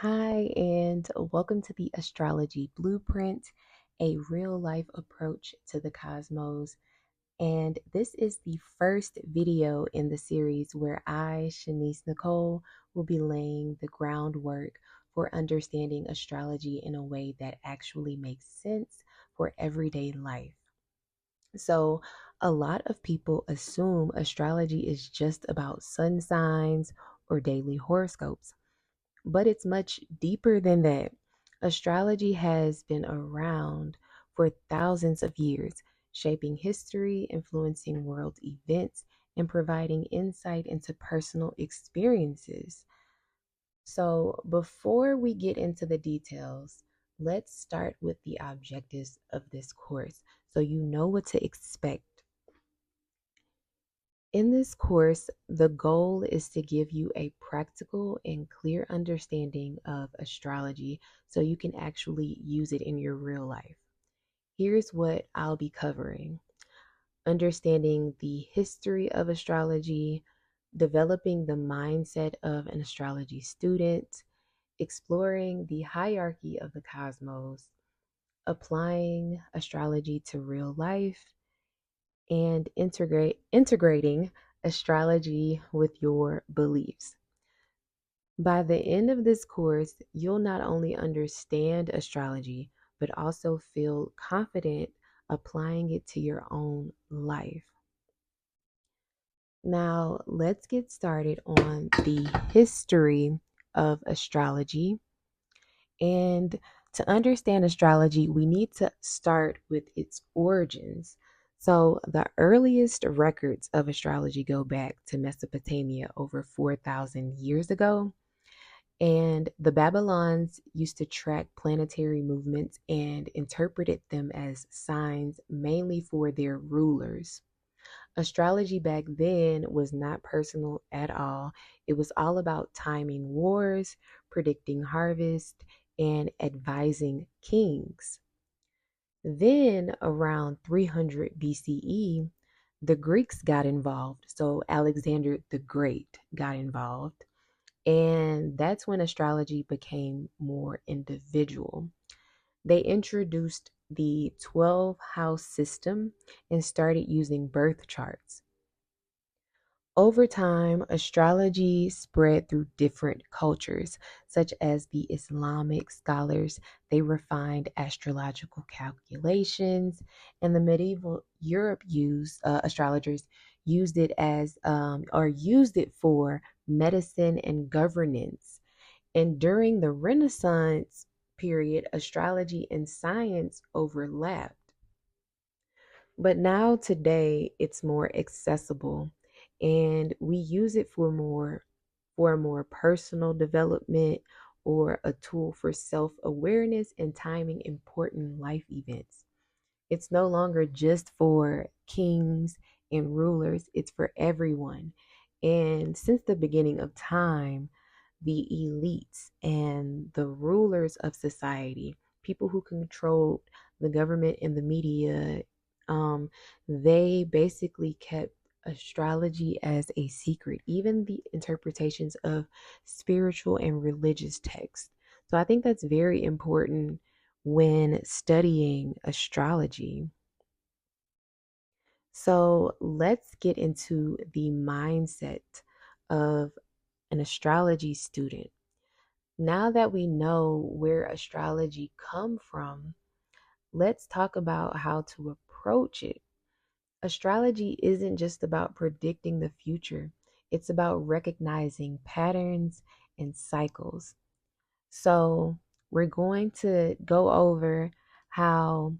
Hi, and welcome to the Astrology Blueprint, a real life approach to the cosmos. And this is the first video in the series where I, Shanice Nicole, will be laying the groundwork for understanding astrology in a way that actually makes sense for everyday life. So, a lot of people assume astrology is just about sun signs or daily horoscopes, but it's much deeper than that. Astrology has been around for thousands of years, shaping history, influencing world events, and providing insight into personal experiences. So, before we get into the details, let's start with the objectives of this course so you know what to expect. In this course, the goal is to give you a practical and clear understanding of astrology so you can actually use it in your real life. Here's what I'll be covering: understanding the history of astrology, developing the mindset of an astrology student, exploring the hierarchy of the cosmos, applying astrology to real life, and integrating astrology with your beliefs. By the end of this course, you'll not only understand astrology, but also feel confident applying it to your own life. Now, let's get started on the history of astrology. And to understand astrology, we need to start with its origins. So, the earliest records of astrology go back to Mesopotamia over 4,000 years ago. And the Babylons used to track planetary movements and interpreted them as signs mainly for their rulers. Astrology back then was not personal at all. It was all about timing wars, predicting harvest, and advising kings. Then, around 300 BCE, the Greeks got involved. So, Alexander the Great got involved. And that's when astrology became more individual. They introduced the 12 house system and started using birth charts. Over time, astrology spread through different cultures, such as the Islamic scholars. They refined astrological calculations, and the medieval Europe astrologers used it used it for medicine and governance. And during the Renaissance period, astrology and science overlapped. But now today it's more accessible and we use it for more personal development or a tool for self-awareness and timing important life events. It's no longer just for kings and rulers, it's for everyone. And since the beginning of time, the elites and the rulers of society, people who controlled the government and the media, um, they basically kept astrology as a secret, even the interpretations of spiritual and religious texts. So I think that's very important when studying astrology. So let's get into the mindset of an astrology student. Now that we know where astrology come from, let's talk about how to approach it. Astrology isn't just about predicting the future. It's about recognizing patterns and cycles. So, we're going to go over how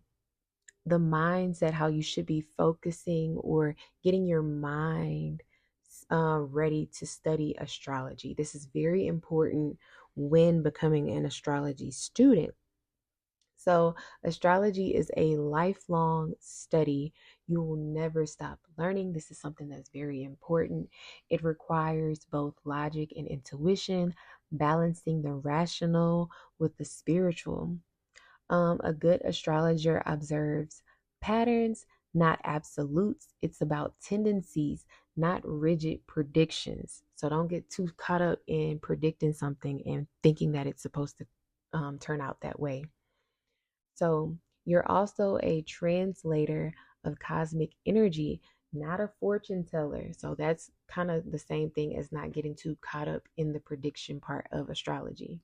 the mindset, how you should be focusing or getting your mind ready to study astrology. This is very important when becoming an astrology student. So, astrology is a lifelong study. You will never stop learning. This is something that's very important. It requires both logic and intuition, balancing the rational with the spiritual. A good astrologer observes patterns, not absolutes. It's about tendencies, not rigid predictions. So don't get too caught up in predicting something and thinking that it's supposed to turn out that way. So you're also a translator of cosmic energy, not a fortune teller. So that's kind of the same thing as not getting too caught up in the prediction part of astrology.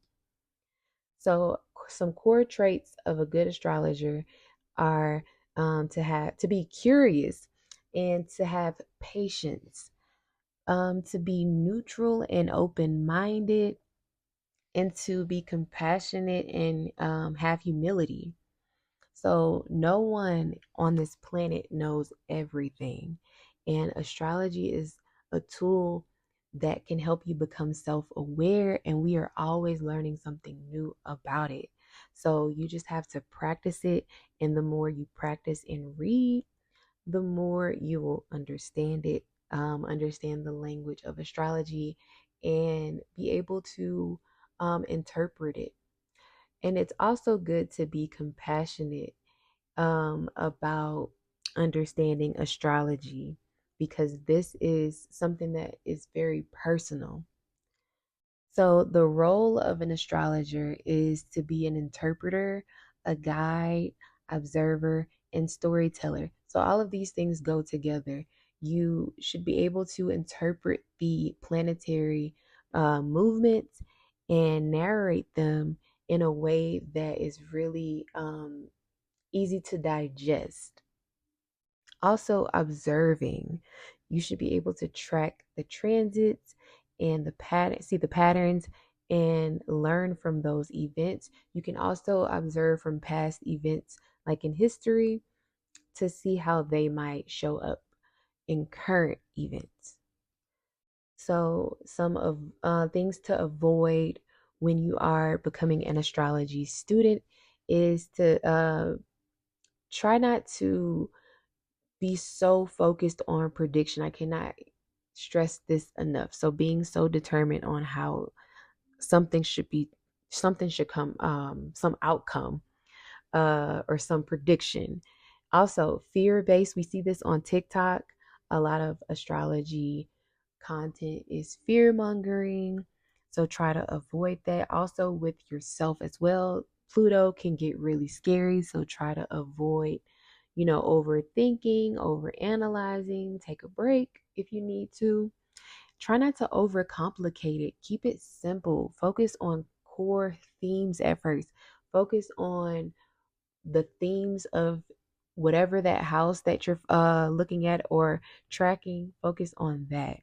So some core traits of a good astrologer are to be curious and to have patience, to be neutral and open minded, and to be compassionate and have humility. So, no one on this planet knows everything. And astrology is a tool that can help you become self aware. And we are always learning something new about it. So, you just have to practice it. And the more you practice and read, the more you will understand it, understand the language of astrology, and be able to interpret it. And it's also good to be compassionate about understanding astrology, because this is something that is very personal. So, the role of an astrologer is to be an interpreter, a guide, observer, and storyteller. So, all of these things go together. You should be able to interpret the planetary movements and narrate them in a way that is really easy to digest. Also, observing. You should be able to track the transits and see the patterns and learn from those events. You can also observe from past events, like in history, to see how they might show up in current events. So, some of things to avoid when you are becoming an astrology student is to try not to be so focused on prediction. I cannot stress this enough. So being so determined on how something should be, something should come, some outcome, or some prediction. Also, fear based. We see this on TikTok. A lot of astrology content is fear mongering. So try to avoid that. Also, with yourself as well. Pluto can get really scary. So try to avoid, overthinking, overanalyzing. Take a break if you need to. Try not to overcomplicate it. Keep it simple. Focus on core themes at first. Focus on the themes of whatever that house that you're looking at or tracking. Focus on that.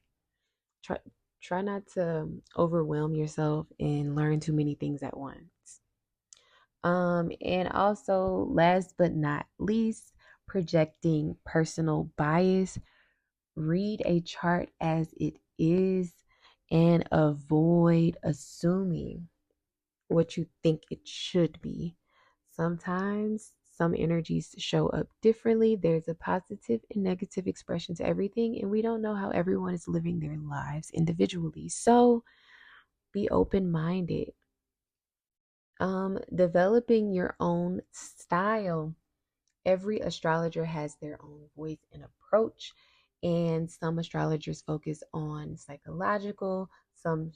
Try try not to overwhelm yourself and learn too many things at once. And also, last but not least, projecting personal bias. Read a chart as it is and avoid assuming what you think it should be. Sometimes some energies show up differently. There's a positive and negative expression to everything, and we don't know how everyone is living their lives individually. So be open minded. Developing your own style. Every astrologer has their own voice and approach, and some astrologers focus on psychological, some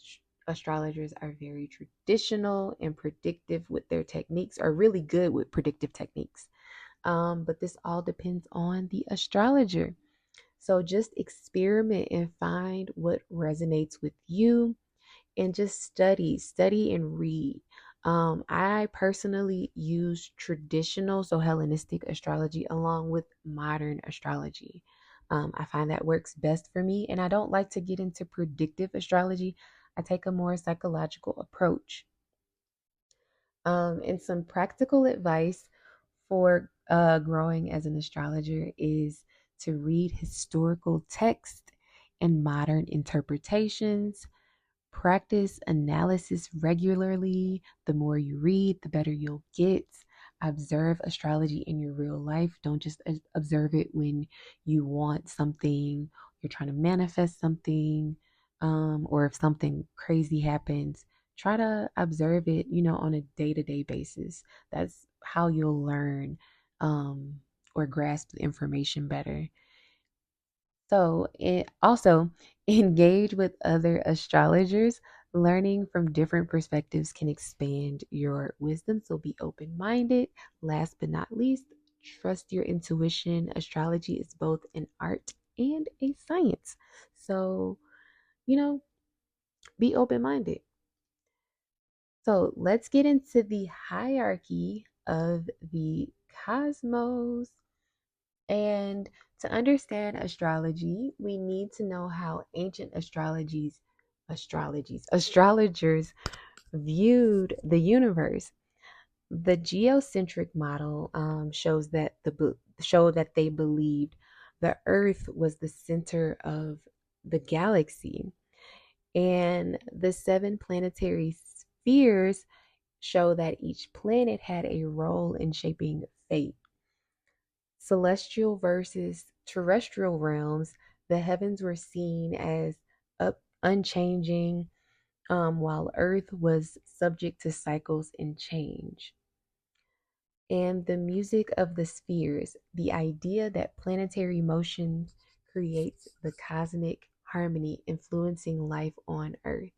astrologers are very traditional and predictive with their techniques, are really good with predictive techniques. But this all depends on the astrologer. So just experiment and find what resonates with you, and just study and read. I personally use traditional, so Hellenistic astrology, along with modern astrology. I find that works best for me, and I don't like to get into predictive astrology. I take a more psychological approach. And some practical advice for growing as an astrologer is to read historical text and modern interpretations. Practice analysis regularly. The more you read, the better you'll get. Observe astrology in your real life. Don't just observe it when you want something, you're trying to manifest something, or if something crazy happens. Try to observe it, on a day-to-day basis. That's how you'll learn or grasp the information better. So, it also engage with other astrologers. Learning from different perspectives can expand your wisdom. So, be open minded. Last but not least, trust your intuition. Astrology is both an art and a science. So, you know, be open minded. So, let's get into the hierarchy of the cosmos. And to understand astrology, we need to know how ancient astrologers viewed the universe. The geocentric model showed that they believed the Earth was the center of the galaxy, and the seven planetary spheres show that each planet had a role in shaping fate. Celestial versus terrestrial realms, the heavens were seen as unchanging, while Earth was subject to cycles and change. And the music of the spheres, the idea that planetary motion creates the cosmic harmony influencing life on Earth.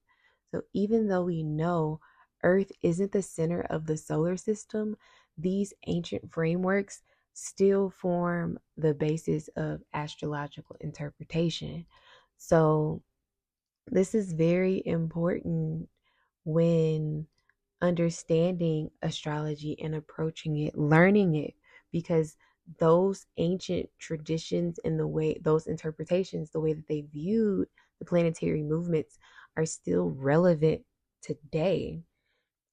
So even though we know Earth isn't the center of the solar system, these ancient frameworks still form the basis of astrological interpretation. So this is very important when understanding astrology and approaching it, learning it, because those ancient traditions and the way those interpretations, the way that they viewed the planetary movements, are still relevant today.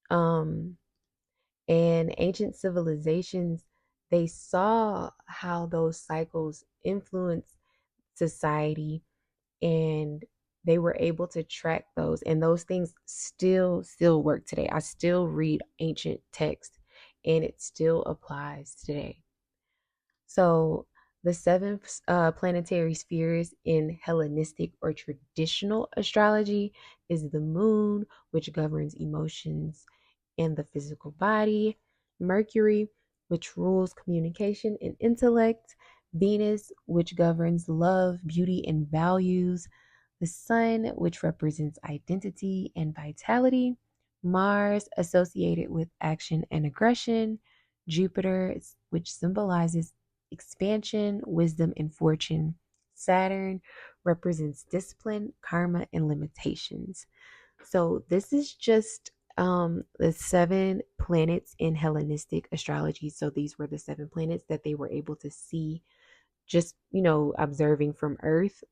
Um, and ancient civilizations, they saw how those cycles influence society, and they were able to track those, and those things still work today. I still read ancient texts and it still applies today. So the seven planetary spheres in Hellenistic or traditional astrology is the moon, which governs emotions and the physical body; Mercury, which rules communication and intellect; Venus, which governs love, beauty, and values; the sun, which represents identity and vitality; Mars, associated with action and aggression; Jupiter, which symbolizes expansion, wisdom, and fortune; Saturn represents discipline, karma, and limitations. So this is just the seven planets in Hellenistic astrology. So these were the seven planets that they were able to see, just observing from Earth.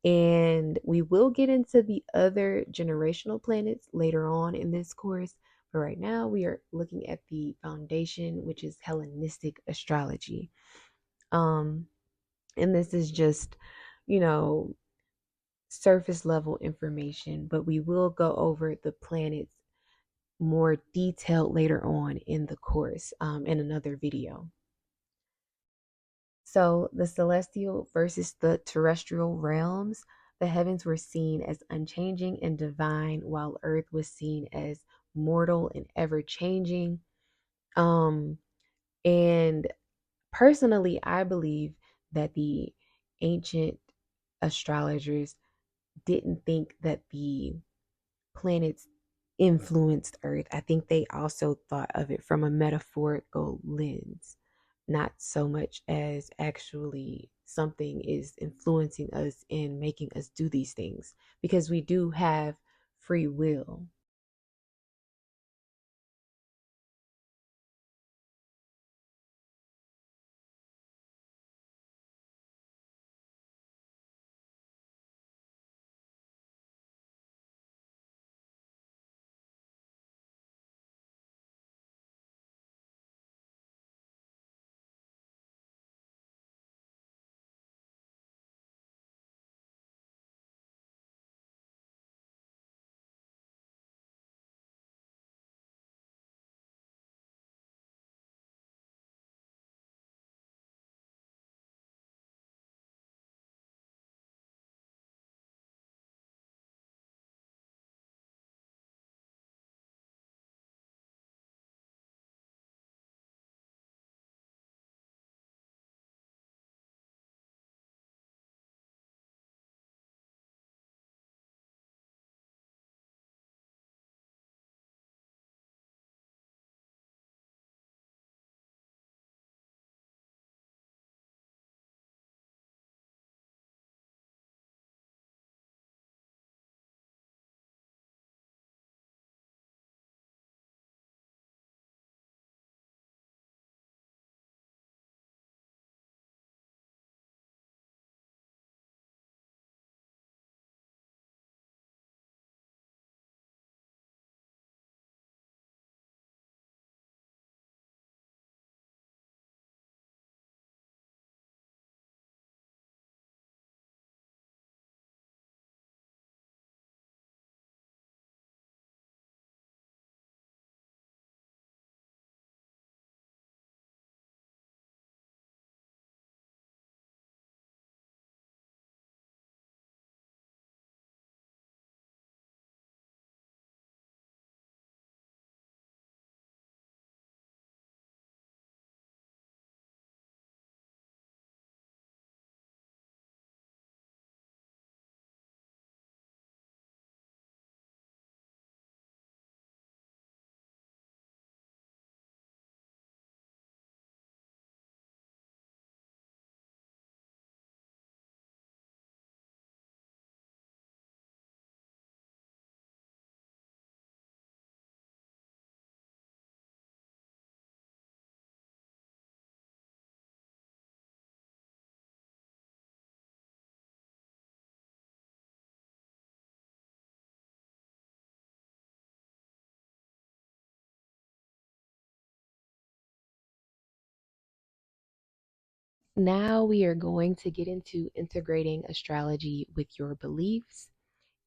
And we will get into the other generational planets later on in this course. But right now, we are looking at the foundation, which is Hellenistic astrology. Um, and this is just, you know, surface level information, but we will go over the planets more detailed later on in the course, in another video. So, the celestial versus the terrestrial realms, the heavens were seen as unchanging and divine, while earth was seen as mortal and ever changing. And personally, I believe that the ancient astrologers didn't think that the planets influenced Earth. I think they also thought of it from a metaphorical lens, not so much as actually something is influencing us and making us do these things, because we do have free will. Now we are going to get into integrating astrology with your beliefs.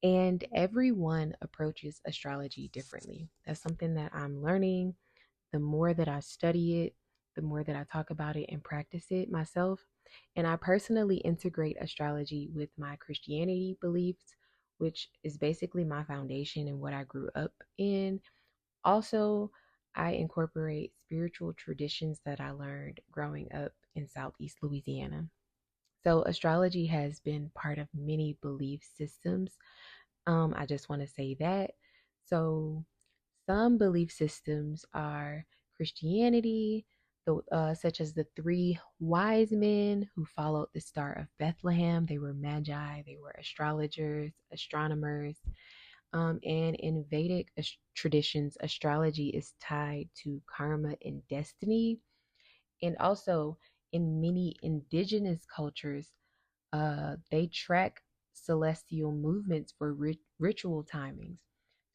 And everyone approaches astrology differently. That's something that I'm learning. The more that I study it, the more that I talk about it and practice it myself. And I personally integrate astrology with my Christianity beliefs, which is basically my foundation and what I grew up in. Also, I incorporate spiritual traditions that I learned growing up in Southeast Louisiana. So, astrology has been part of many belief systems. I just want to say that. So, some belief systems are Christianity, such as the three wise men who followed the star of Bethlehem. They were magi, they were astrologers, astronomers. And in Vedic traditions, astrology is tied to karma and destiny. And also in many indigenous cultures, they track celestial movements for ritual timings.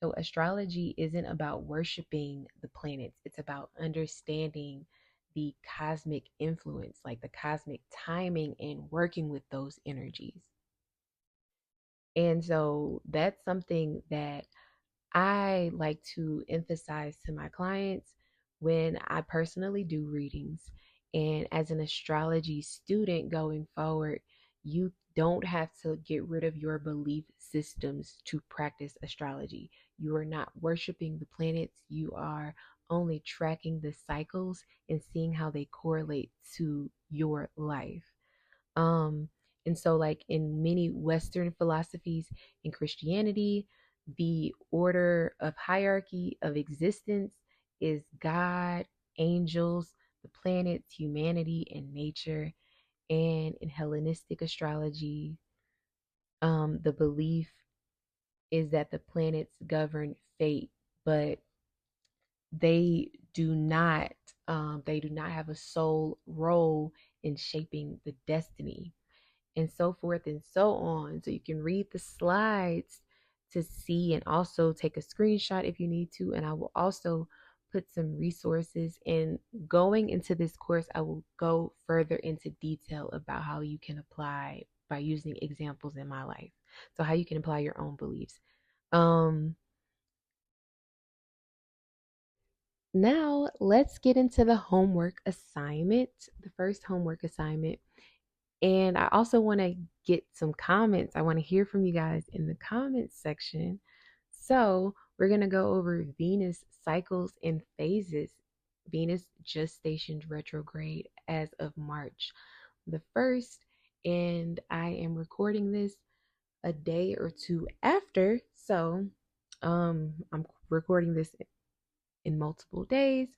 So, astrology isn't about worshiping the planets, it's about understanding the cosmic influence, like the cosmic timing, and working with those energies. And so, that's something that I like to emphasize to my clients when I personally do readings. And as an astrology student going forward, you don't have to get rid of your belief systems to practice astrology. You are not worshiping the planets, you are only tracking the cycles and seeing how they correlate to your life. Um, and so, like in many Western philosophies in Christianity, the order of hierarchy of existence is God, angels, the planets, humanity, and nature. And in Hellenistic astrology, the belief is that the planets govern fate, but they do not they do not have a sole role in shaping the destiny, and so forth and so on. So you can read the slides to see and also take a screenshot if you need to. And I will also put some resources. And going into this course, I will go further into detail about how you can apply by using examples in my life. So how you can apply your own beliefs. Um, Now let's get into the homework assignment. The first homework assignment. And I also want to get some comments. I want to hear from you guys in the comments section. So, we're going to go over Venus cycles and phases. Venus just stationed retrograde as of March the 1st. And I am recording this a day or two after. So, I'm recording this in multiple days.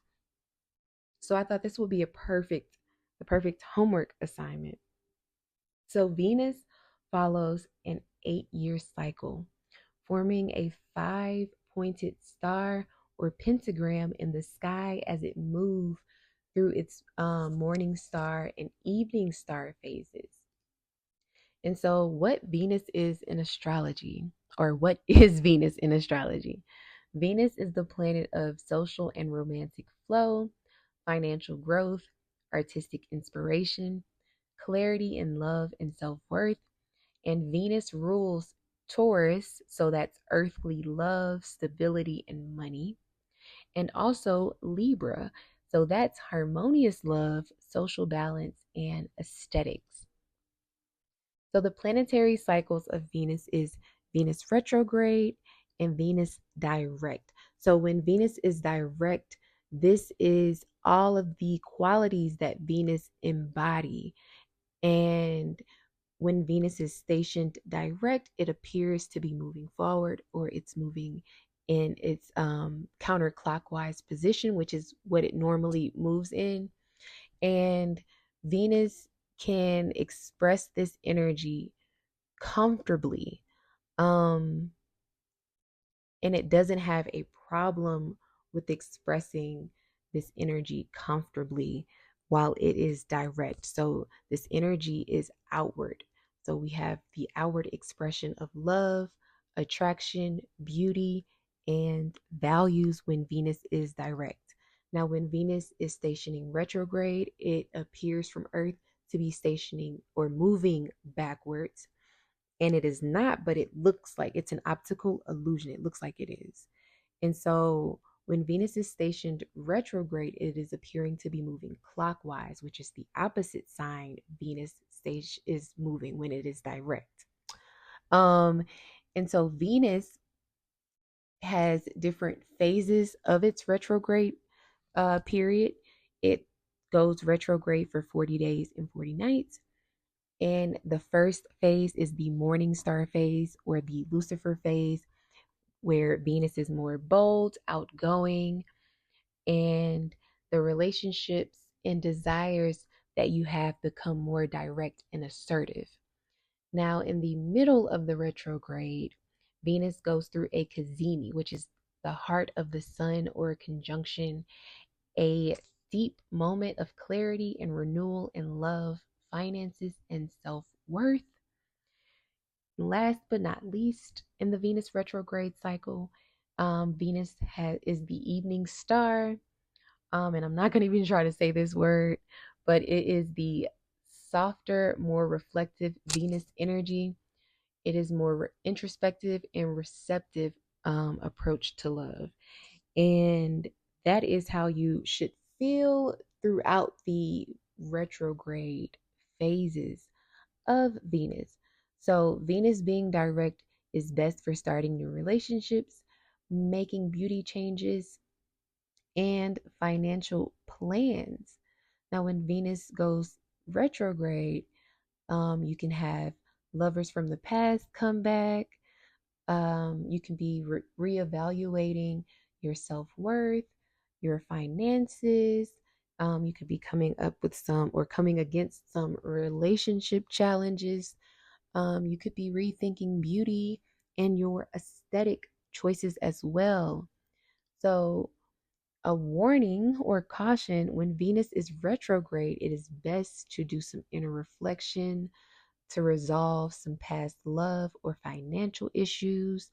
So, I thought this would be the perfect homework assignment. So Venus follows an 8-year cycle, forming a 5-pointed star or pentagram in the sky as it moves through its morning star and evening star phases. And so, what Venus is in astrology, or what is Venus in astrology? Venus is the planet of social and romantic flow, financial growth, artistic inspiration, clarity in love and self worth. And Venus rules Taurus, so that's earthly love, stability, and money. And also Libra, so that's harmonious love, social balance, and aesthetics. So the planetary cycles of Venus is Venus retrograde and Venus direct. So when Venus is direct, this is all of the qualities that Venus embody. And when Venus is stationed direct, it appears to be moving forward, or it's moving in its counterclockwise position, which is what it normally moves in. And Venus can express this energy comfortably. Um, and it doesn't have a problem with expressing this energy comfortably while it is direct. So this energy is outward. So we have the outward expression of love, attraction, beauty, and values when Venus is direct. Now, when Venus is stationing retrograde, it appears from Earth to be stationing or moving backwards. And it is not, but it looks like it's an optical illusion. It looks like it is. And so when Venus is stationed retrograde, it is appearing to be moving clockwise, which is the opposite sign Venus stage is moving when it is direct. Um, and so Venus has different phases of its retrograde period. It goes retrograde for 40 days and 40 nights. And the first phase is the morning star phase or the Lucifer phase, where Venus is more bold, outgoing, and the relationships and desires that you have become more direct and assertive. Now, in the middle of the retrograde, Venus goes through a cazimi, which is the heart of the sun or a conjunction, a deep moment of clarity and renewal in love, finances, and self worth. Last but not least, in the Venus retrograde cycle, Venus is the evening star. And I'm not going to even try to say this word, but it is the softer, more reflective Venus energy. It is more introspective and receptive approach to love. And that is how you should feel throughout the retrograde phases of Venus. So, Venus being direct is best for starting new relationships, making beauty changes, and financial plans. Now, when Venus goes retrograde, you can have lovers from the past come back. You can be reevaluating your self worth, your finances. You could be coming up with some or coming against some relationship challenges. You could be rethinking beauty and your aesthetic choices as well. So, a warning or caution: when Venus is retrograde, it is best to do some inner reflection to resolve some past love or financial issues,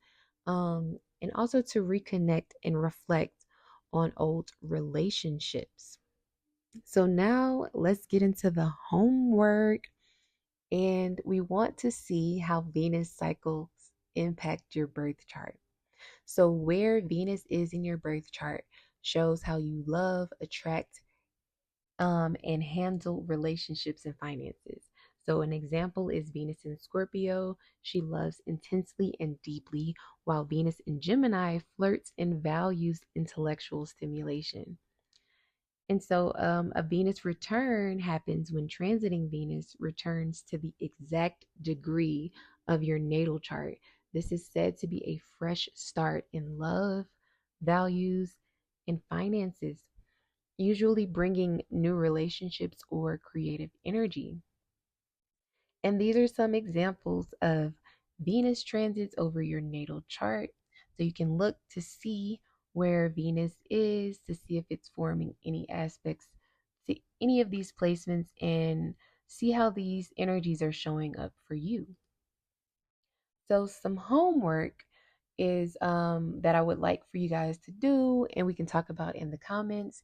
and also to reconnect and reflect on old relationships. So, now let's get into the homework, and we want to see how Venus cycles impact your birth chart. So, where Venus is in your birth chart shows how you love, attract, and handle relationships and finances. So, an example is Venus in Scorpio. She loves intensely and deeply, while Venus in Gemini flirts and values intellectual stimulation. And so, a Venus return happens when transiting Venus returns to the exact degree of your natal chart. This is said to be a fresh start in love, values, and finances, usually bringing new relationships or creative energy. And these are some examples of Venus transits over your natal chart. So you can look to see where Venus is, to see if it's forming any aspects to any of these placements, and see how these energies are showing up for you. So some homework is that I would like for you guys to do, and we can talk about in the comments,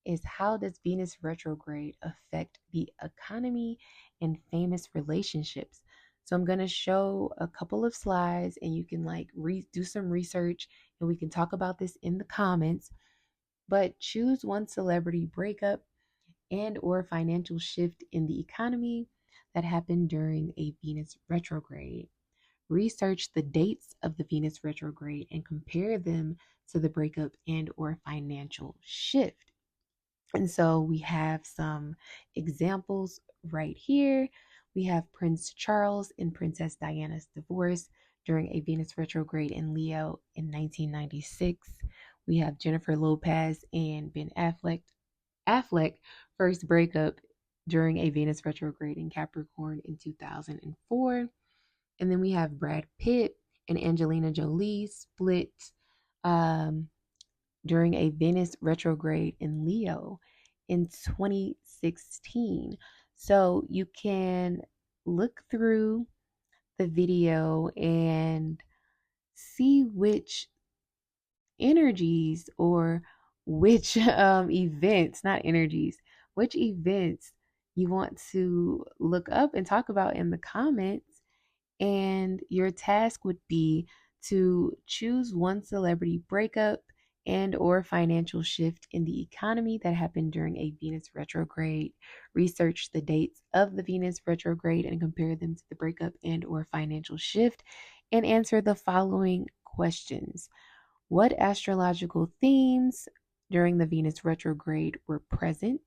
is how does Venus retrograde affect the economy and famous relationships? So I'm going to show a couple of slides, and you can do some research, and we can talk about this in the comments. But choose one celebrity breakup and or financial shift in the economy that happened during a Venus retrograde. Research the dates of the Venus retrograde and compare them to the breakup and or financial shift. And so we have some examples right here. We have Prince Charles and Princess Diana's divorce during a Venus retrograde in Leo in 1996. We have Jennifer Lopez and Ben Affleck first breakup during a Venus retrograde in Capricorn in 2004. And then we have Brad Pitt and Angelina Jolie split during a Venus retrograde in Leo in 2016. So you can look through the video and see which energies or which events, not energies, which events you want to look up and talk about in the comments. And your task would be to choose one celebrity breakup and or financial shift in the economy that happened during a Venus retrograde. Research the dates of the Venus retrograde and compare them to the breakup and or financial shift, and answer the following questions. What astrological themes during the Venus retrograde were present?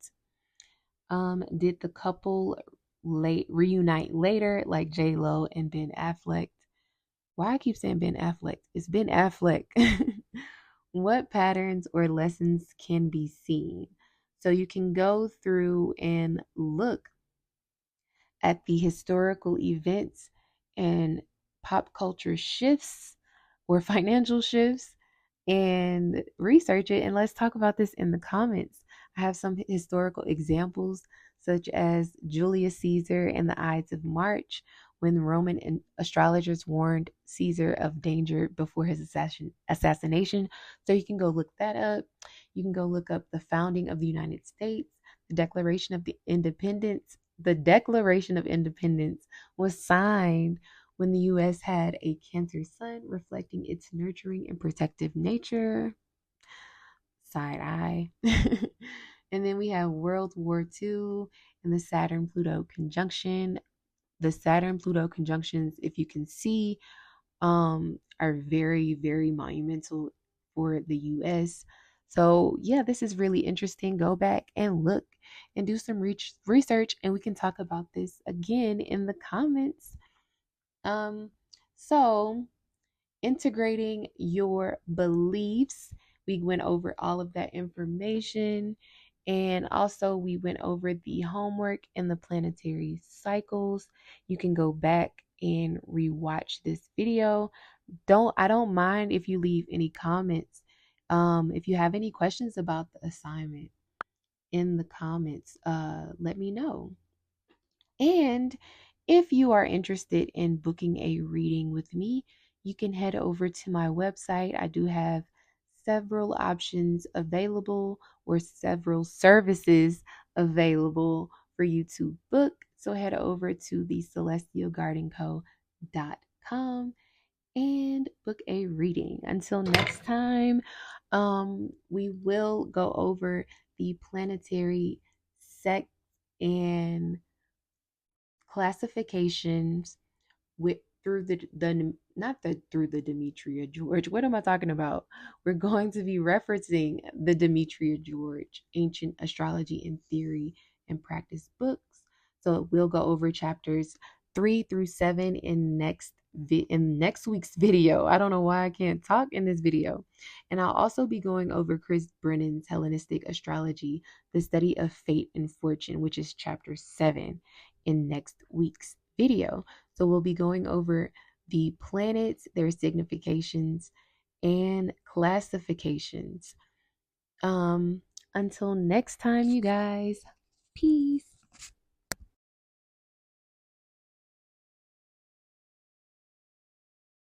Did the couple reunite later, like J Lo and Ben Affleck? Why I keep saying Ben Affleck? It's Ben Affleck. What patterns or lessons can be seen? So you can go through and look at the historical events and pop culture shifts or financial shifts and research it. And let's talk about this in the comments. I have some historical examples, such as Julius Caesar and the Ides of March, when Roman astrologers warned Caesar of danger before his assassination. So you can go look that up. You can go look up the founding of the United States, the Declaration of the Independence. The Declaration of Independence was signed when the U.S. had a Cancer sun, reflecting its nurturing and protective nature. Side eye. And then we have World War II and the Saturn-Pluto conjunction. The Saturn-Pluto conjunctions, if you can see, are very, very monumental for the U.S. So yeah, this is really interesting. Go back and look and do some research, and we can talk about this again in the comments. So integrating your beliefs. We went over all of that information. And also, we went over the homework and the planetary cycles. You can go back and rewatch this video. I don't mind if you leave any comments. If you have any questions about the assignment in the comments, let me know. And if you are interested in booking a reading with me, you can head over to my website. I do have several options available, or several services available for you to book. So head over to the celestialgardenco.com and book a reading. Until next time, we will go over the planetary sect and classifications with through the not the through the Demetria George. What am I talking about? We're going to be referencing the Demetria George Ancient Astrology and Theory and Practice books. So we'll go over chapters 3 through 7 in next week's video. I don't know why I can't talk in this video. And I'll also be going over Chris Brennan's Hellenistic Astrology, the study of fate and fortune, which is chapter 7 in next week's video. So we'll be going over the planets, their significations, and classifications. Until next time, you guys. Peace.